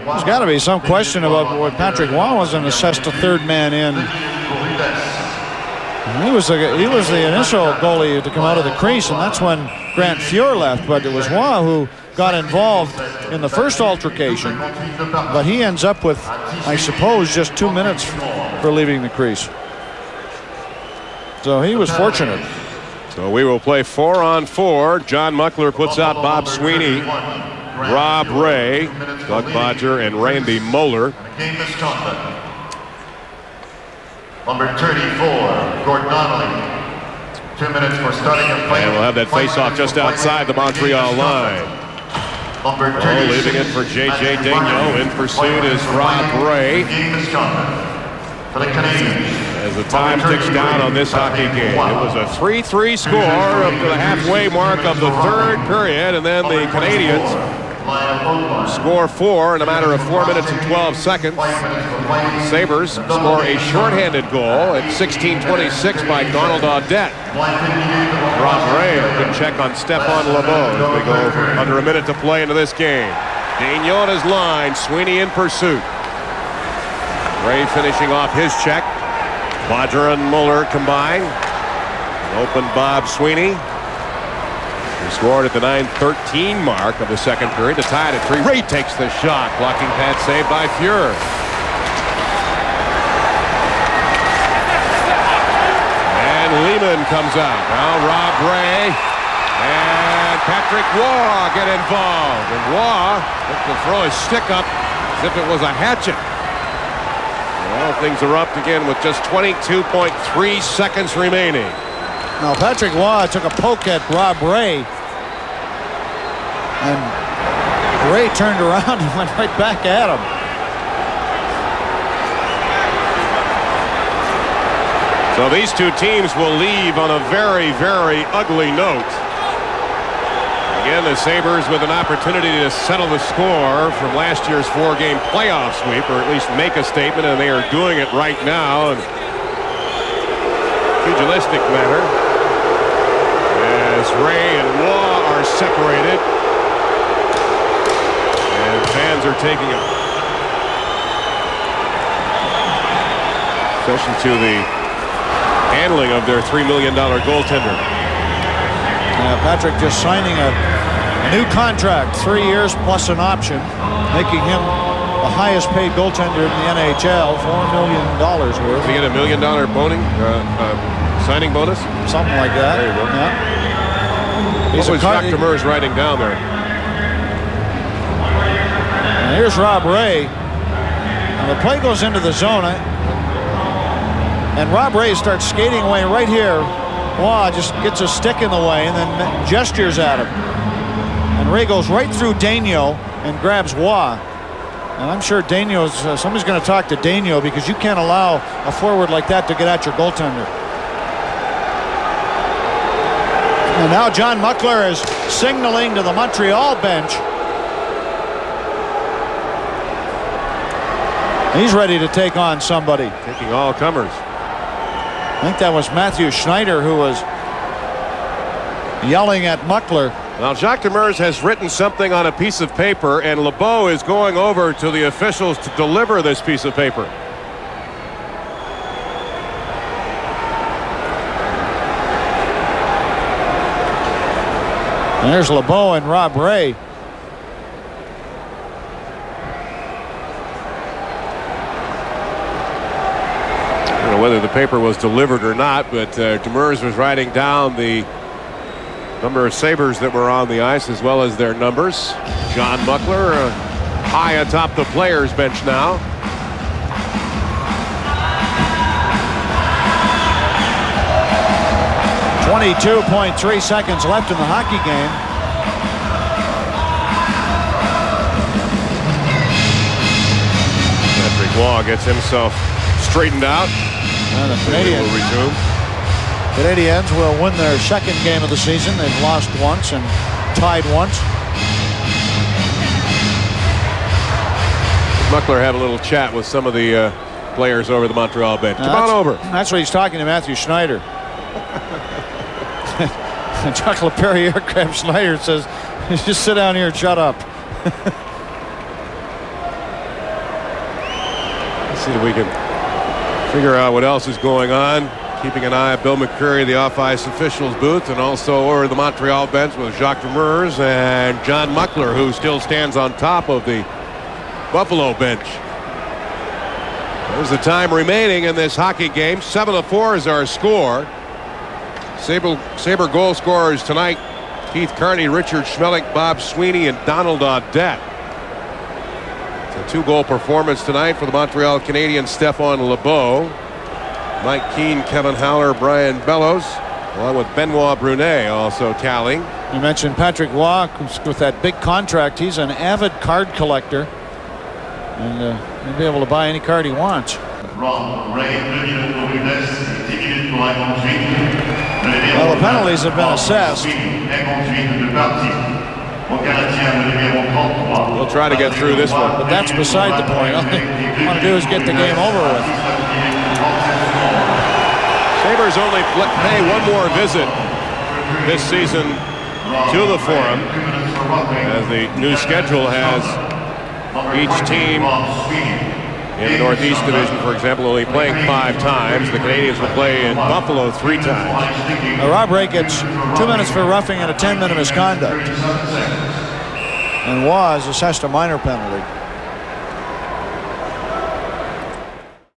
There's got to be some question about what Patrick Waugh wasn't assessed a third man in. He was the initial goalie to come out of the crease, and that's when Grant Fuhr left. But it was Waugh who got involved in the first altercation. But he ends up with, I suppose, just 2 minutes for leaving the crease. So he was fortunate. So we will play 4-on-4. John Muckler puts out Bob Sweeney, Rob Ray, Doug Bodger, and Randy Moeller. Number 34, Gordon Donnelly. 2 minutes for starting and playing. And we'll have that face-off just outside the Montreal line. Number 36, leaving it for J.J. Daigneault. In pursuit is Rob Ray. For the Canadians. As the time ticks down on this hockey game. It was a 3-3 score up to the halfway mark of the third period, and then the Canadians score 4 in a matter of 4 minutes and 12 seconds. Sabres score a shorthanded goal at 16:26 by Donald Audette. Rob Ray, a good check on Stéphane Lebeau as we go under a minute to play into this game. Daigneault on his line, Sweeney in pursuit. Ray finishing off his check. Bodger and Mueller combine. Open Bob Sweeney. He scored at the 9:13 mark of the second period to tie it at 3. Ray takes the shot. Blocking pad saved by Fuhr. And Lehman comes out. Now Rob Ray and Patrick Waugh get involved. And Waugh looked to throw his stick up as if it was a hatchet. Well, things are up again with just 22.3 seconds remaining. Now Patrick Waugh took a poke at Rob Ray, and Ray turned around and went right back at him. So these two teams will leave on a very, very ugly note. Again, the Sabres with an opportunity to settle the score from last year's 4-game playoff sweep, or at least make a statement, and they are doing it right now. And pugilistic manner, as Ray and Waugh are separated, and fans are taking a session to the handling of their $3 million goaltender. Patrick just signing a new contract, 3 years plus an option, making him the highest paid goaltender in the NHL, $4 million worth. Does he get a $1 million signing bonus? Something like that. There you go. Yeah. What was Jacques Demers writing down there? And here's Rob Ray. And the play goes into the zone. And Rob Ray starts skating away right here. Waugh just gets a stick in the way and then gestures at him. And Ray goes right through Daigneault and grabs Waugh. And I'm sure Daigneault's, somebody's going to talk to Daigneault, because you can't allow a forward like that to get at your goaltender. And now John Muckler is signaling to the Montreal bench. He's ready to take on somebody. Taking all comers. I think that was Matthew Schneider who was yelling at Muckler. Now, Jacques Demers has written something on a piece of paper, and Lebeau is going over to the officials to deliver this piece of paper. And there's Lebeau and Rob Ray. I don't know whether the paper was delivered or not, but Demers was writing down the number of Sabres that were on the ice, as well as their numbers. John Muckler high atop the players' bench now. .3 seconds left in the hockey game. Patrick Waugh gets himself straightened out. And the Canadians will resume. Canadiens will win their second game of the season. They've lost once and tied once. Muckler had a little chat with some of the players over the Montreal bench. Come on over. That's what he's talking to Matthew Schneider. And Chuck LaPerriere grabs Schneider and says, just sit down here and shut up. See if we can figure out what else is going on. Keeping an eye on Bill McCreary, the off-ice officials booth, and also over the Montreal bench with Jacques Demers and John Muckler, who still stands on top of the Buffalo bench. There's the time remaining in this hockey game. 7-4 is our score. Sabre goal scorers tonight: Keith Carney, Richard Schmelik, Bob Sweeney, and Donald Audette. It's a 2-goal performance tonight for the Montreal Canadiens. Stéphane Lebeau, Mike Keane, Kevin Howler, Brian Bellows, along with Benoit Brunet also tallying. You mentioned Patrick Roy with that big contract. He's an avid card collector, and he'll be able to buy any card he wants. Well, the penalties have been assessed. We'll try to get through this one. But that's beside the point. All they want to do is get the game over with. Sabres only pay one more visit this season to the Forum, as the new schedule has each team in the Northeast Division, for example, only playing 5 times. The Canadiens will play in Buffalo 3 times. Rob Ray gets 2 minutes for roughing and a 10-minute misconduct. And was assessed a minor penalty.